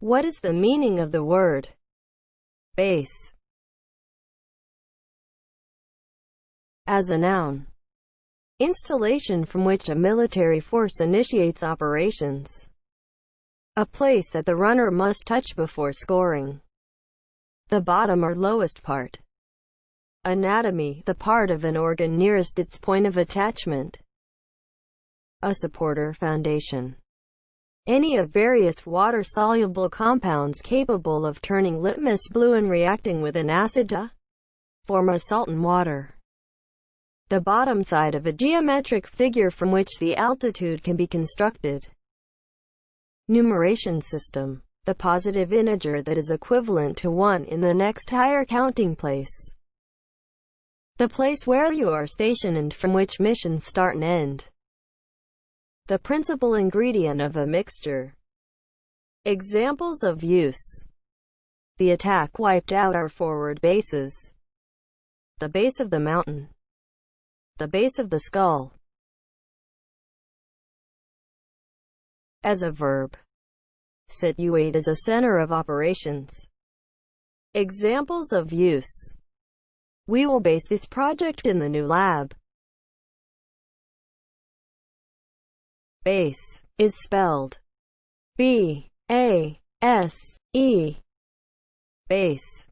What is the meaning of the word base? As a noun, installation from which a military force initiates operations. A place that the runner must touch before scoring. The bottom or lowest part. Anatomy, the part of an organ nearest its point of attachment. A support or foundation. Any of various water-soluble compounds capable of turning litmus blue and reacting with an acid to form a salt in water. The bottom side of a geometric figure from which the altitude can be constructed. Numeration system. The positive integer that is equivalent to 1 in the next higher counting place. The place where you are stationed and from which missions start and end. The principal ingredient of a mixture. Examples of use. The attack wiped out our forward bases. The base of the mountain. The base of the skull. As a verb. Situate as a center of operations. Examples of use. We will base this project in the new lab. Base is spelled B-A-S-E. Base.